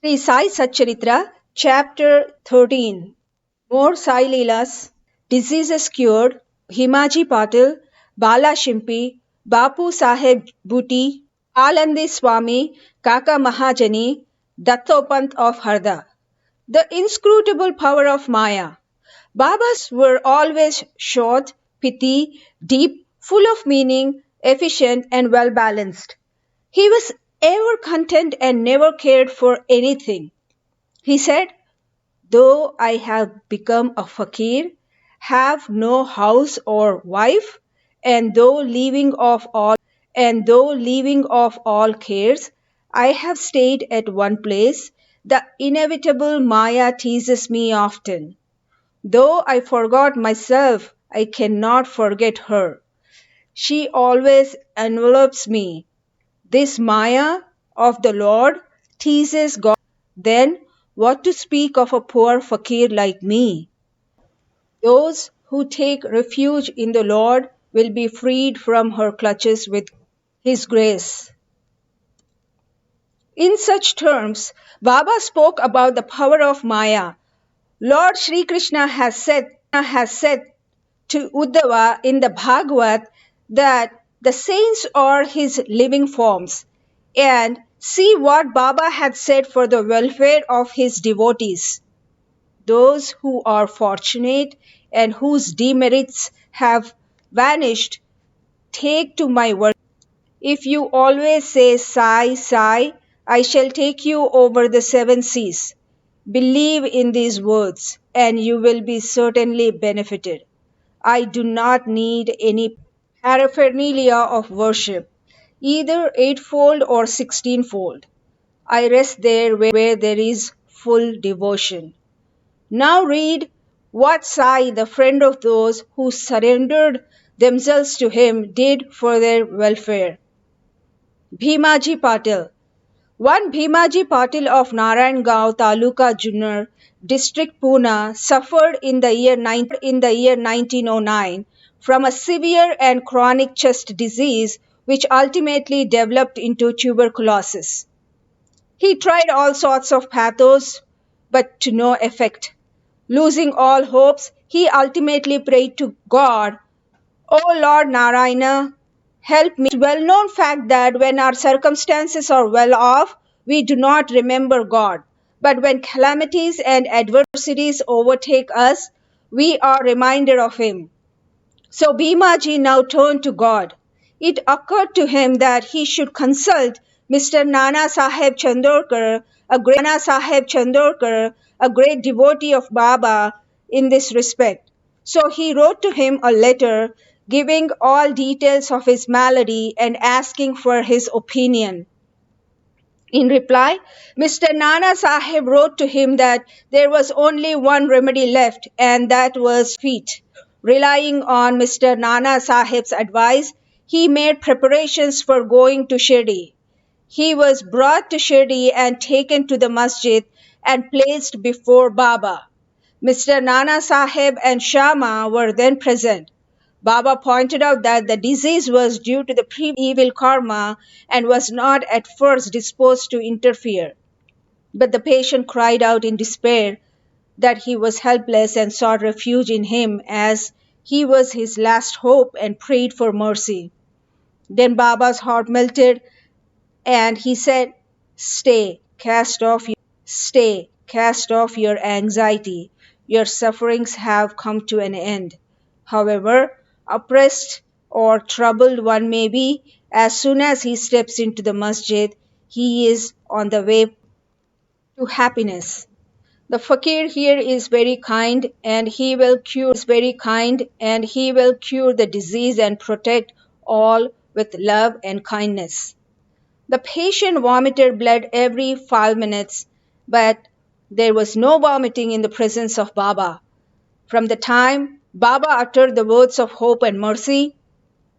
Sri Sai Satcharitra, Chapter 13. More Sai Leelas, Diseases Cured, Bhimaji Patil, Bala Shimpi, Bapu Saheb Bhuti, Alandi Swami, Kaka Mahajani, Dattopant of Harda. The inscrutable power of Maya. Baba's were always short, pithy, deep, full of meaning, efficient, and well balanced. He was ever content and never cared for anything. He said, though I have become a fakir, have no house or wife, and though leaving off all cares, I have stayed at one place. The inevitable Maya teases me often. Though I forgot myself, I cannot forget her. She always envelopes me. This Maya of the Lord teases God. Then what to speak of a poor fakir like me? Those who take refuge in the Lord will be freed from her clutches with His grace. In such terms, Baba spoke about the power of Maya. Lord Sri Krishna has said to Uddhava in the Bhagavad that the saints are his living forms. And see what Baba had said for the welfare of his devotees. Those who are fortunate and whose demerits have vanished, take to my worship. If you always say Sai, Sai, I shall take you over the seven seas. Believe in these words, and you will be certainly benefited. I do not need any paraphernalia of worship, either eightfold or sixteenfold. I rest there where there is full devotion. Now read what Sai, the friend of those who surrendered themselves to him, did for their welfare. Bhimaji Patil. One Bhimaji Patil of Narayangao Taluka Junnar, district Pune, suffered in the year 1909 from a severe and chronic chest disease which ultimately developed into tuberculosis. He tried all sorts of pathos, but to no effect. Losing all hopes, he ultimately prayed to God, O Lord Narayana, help me. It is well known fact that when our circumstances are well off, we do not remember God. But when calamities and adversities overtake us, we are reminded of Him. So Bhimaji now turned to God. It occurred to him that he should consult Mr. Nana Sahib Chandorkar, a great devotee of Baba in this respect. So he wrote to him a letter giving all details of his malady and asking for his opinion. In reply, Mr. Nana Sahib wrote to him that there was only one remedy left, and that was feet. Relying on Mr. Nana Sahib's advice, he made preparations for going to Shirdi. He was brought to Shirdi and taken to the masjid and placed before Baba. Mr. Nana Sahib and Shama were then present. Baba pointed out that the disease was due to the previous evil karma and was not at first disposed to interfere. But the patient cried out in despair that he was helpless and sought refuge in him as he was his last hope and prayed for mercy. Then Baba's heart melted and he said, Stay, cast off your anxiety. Your sufferings have come to an end. However oppressed or troubled one may be, as soon as he steps into the masjid, he is on the way to happiness. The fakir here is very kind and he will cure the disease and protect all with love and kindness. The patient vomited blood every 5 minutes, but there was no vomiting in the presence of Baba. From the time Baba uttered the words of hope and mercy,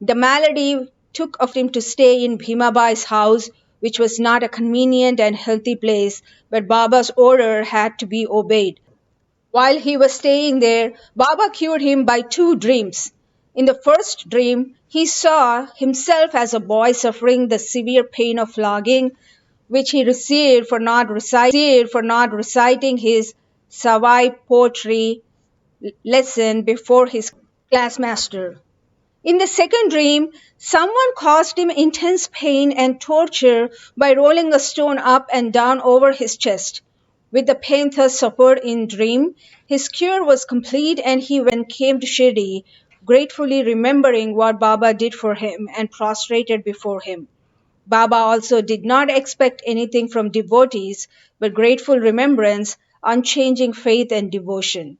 the malady took of him to stay in Bhimabai's house, which was not a convenient and healthy place, but Baba's order had to be obeyed. While he was staying there, Baba cured him by 2 dreams. In the first dream, he saw himself as a boy suffering the severe pain of flogging which he received for not reciting his Savai poetry lesson before his classmaster. In the second dream, someone caused him intense pain and torture by rolling a stone up and down over his chest. With the pain thus suffered in dream, his cure was complete and he went and came to Shirdi, gratefully remembering what Baba did for him and prostrated before him. Baba also did not expect anything from devotees but grateful remembrance, unchanging faith and devotion.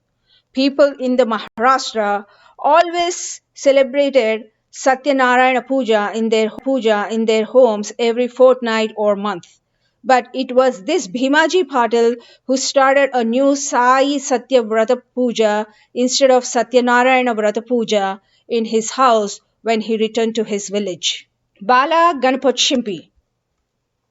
People in the Maharashtra always celebrated Satyanarayana Puja in their homes every fortnight or month. But it was this Bhimaji Patil who started a new Sai Satya Vrata Puja instead of Satyanarayana Vrata Puja in his house when he returned to his village. Bala Ganapat Shimpi.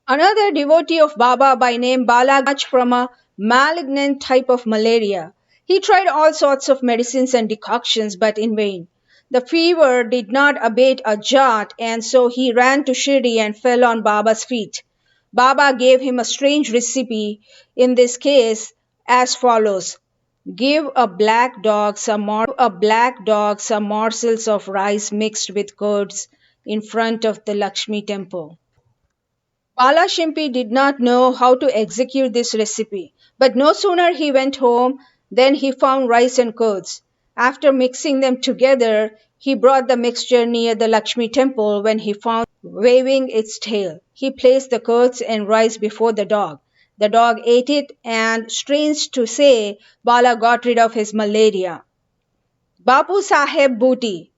Another devotee of Baba by name Bala from a malignant type of malaria. He tried all sorts of medicines and decoctions, but in vain. The fever did not abate a jot, and so he ran to Shirdi and fell on Baba's feet. Baba gave him a strange recipe, in this case as follows. Give a black dog some morsels of rice mixed with curds in front of the Lakshmi temple. Balashimpi did not know how to execute this recipe, but no sooner he went home than he found rice and curds. After mixing them together, he brought the mixture near the Lakshmi temple when he found waving its tail. He placed the curds and rice before the dog. The dog ate it and, strange to say, Bala got rid of his malaria. Bapu Saheb Booty.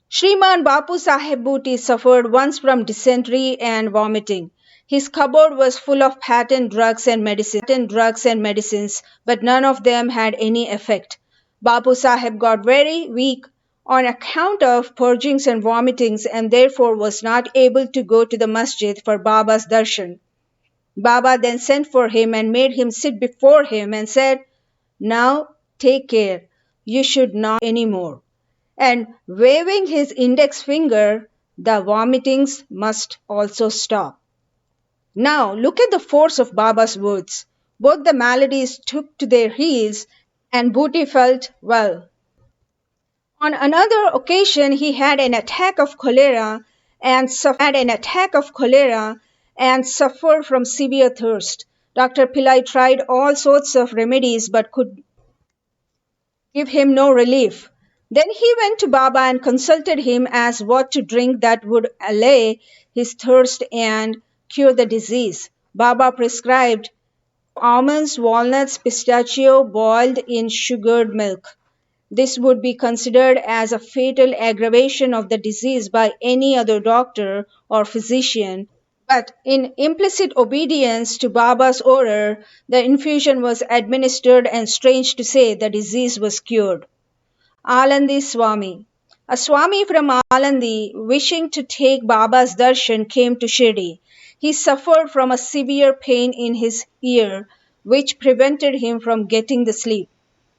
Shriman Bapu Saheb Booty suffered once from dysentery and vomiting. His cupboard was full of patent drugs and medicines, but none of them had any effect. Bapu Saheb got very weak on account of purgings and vomitings and therefore was not able to go to the masjid for Baba's darshan. Baba then sent for him and made him sit before him and said, "Now take care, you should not vomit any more." And waving his index finger, the vomitings must also stop. Now look at the force of Baba's words. Both the maladies took to their heels and Booty felt well. On another occasion he had an attack of cholera and suffered from severe thirst. Dr. Pillai tried all sorts of remedies but could give him no relief. Then he went to Baba and consulted him as what to drink that would allay his thirst and cure the disease. Baba prescribed almonds, walnuts, pistachio boiled in sugared milk. This would be considered as a fatal aggravation of the disease by any other doctor or physician, but in implicit obedience to Baba's order, the infusion was administered and strange to say, the disease was cured. Alandi Swami. A Swami from Alandi, wishing to take Baba's darshan, came to Shirdi. He suffered from a severe pain in his ear, which prevented him from getting the sleep.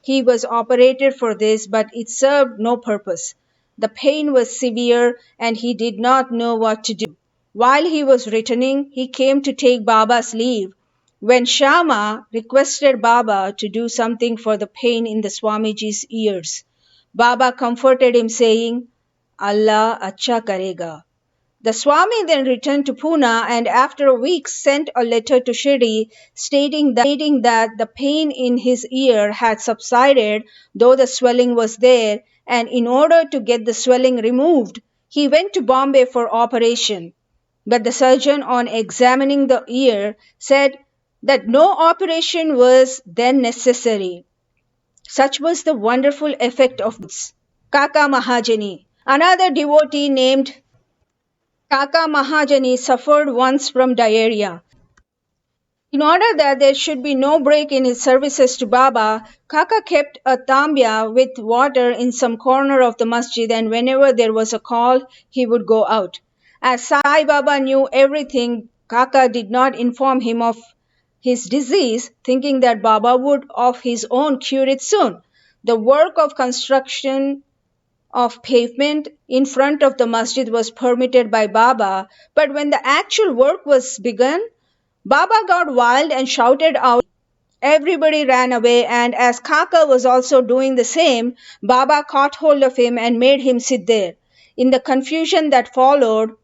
He was operated for this, but it served no purpose. The pain was severe and he did not know what to do. While he was returning, he came to take Baba's leave, when Shama requested Baba to do something for the pain in the Swamiji's ears. Baba comforted him saying, "Allah acha karega." The Swami then returned to Pune and after a week sent a letter to Shirdi stating that the pain in his ear had subsided though the swelling was there, and in order to get the swelling removed, he went to Bombay for operation. But the surgeon, on examining the ear, said that no operation was then necessary. Such was the wonderful effect of this. Kaka Mahajani. Another devotee named Kaka Mahajani suffered once from diarrhea. In order that there should be no break in his services to Baba, Kaka kept a tambia with water in some corner of the masjid, and whenever there was a call, he would go out. As Sai Baba knew everything, Kaka did not inform him of his disease, thinking that Baba would of his own cure it soon. The work of construction of pavement in front of the masjid was permitted by Baba, but when the actual work was begun, Baba got wild and shouted out. Everybody ran away, and as Kaka was also doing the same, Baba caught hold of him and made him sit there. In the confusion that followed,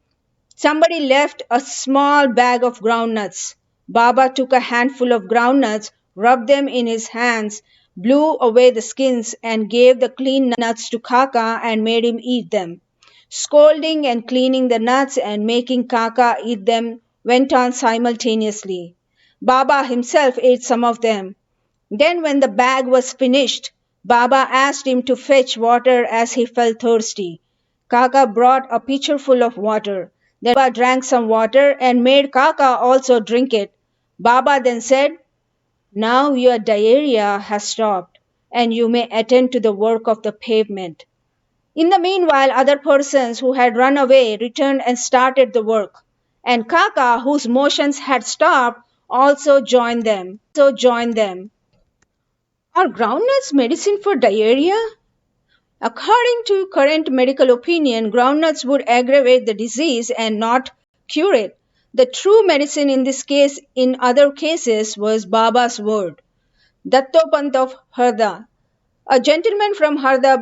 somebody left a small bag of groundnuts. Baba took a handful of groundnuts, rubbed them in his hands, blew away the skins, and gave the clean nuts to Kaka and made him eat them. Scolding and cleaning the nuts and making Kaka eat them went on simultaneously. Baba himself ate some of them. Then, when the bag was finished, Baba asked him to fetch water as he felt thirsty. Kaka brought a pitcher full of water. Then Baba drank some water and made Kaka also drink it. Baba then said, "Now your diarrhea has stopped, and you may attend to the work of the pavement." In the meanwhile, other persons who had run away returned and started the work. And Kaka, whose motions had stopped, also joined them. Are groundnuts medicine for diarrhea? According to current medical opinion, groundnuts would aggravate the disease and not cure it. The true medicine in this case, in other cases, was Baba's word. Dattopant of Harda. A gentleman from Harda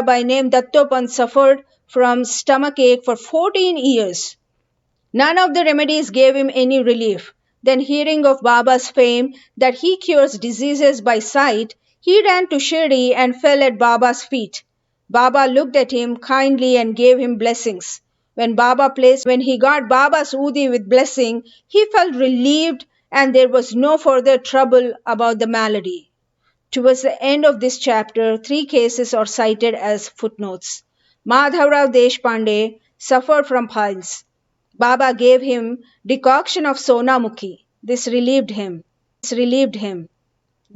by name Dattopant suffered from stomachache for 14 years. None of the remedies gave him any relief. Then, hearing of Baba's fame that he cures diseases by sight, he ran to Shirdi and fell at Baba's feet. Baba looked at him kindly and gave him blessings. When he got Baba's udi with blessing, he felt relieved and there was no further trouble about the malady. Towards the end of this chapter, 3 cases are cited as footnotes. Madhavrao Deshpande suffered from piles. Baba gave him decoction of Sonamukhi. This relieved him.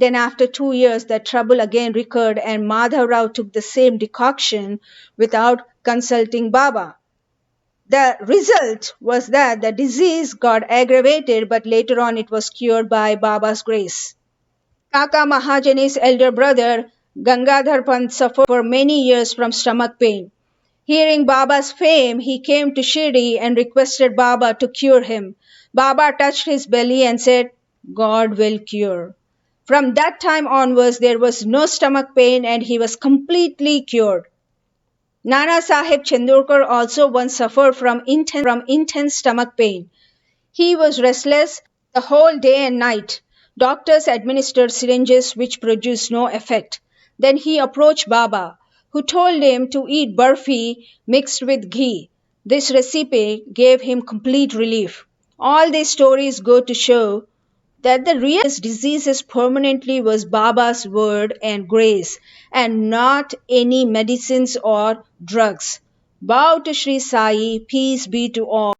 Then after 2 years the trouble again recurred and Madhavrao took the same decoction without consulting Baba. The result was that the disease got aggravated, but later on it was cured by Baba's grace. Kaka Mahajani's elder brother Gangadhar Pant suffered for many years from stomach pain. Hearing Baba's fame, he came to Shirdi and requested Baba to cure him. Baba touched his belly and said, "God will cure." From that time onwards, there was no stomach pain and he was completely cured. Nana Sahib Chandorkar also once suffered from intense stomach pain. He was restless the whole day and night. Doctors administered syringes which produced no effect. Then he approached Baba, who told him to eat barfi mixed with ghee. This recipe gave him complete relief. All these stories go to show that the real diseases permanently was Baba's word and grace, and not any medicines or drugs. Bow to Sri Sai, peace be to all.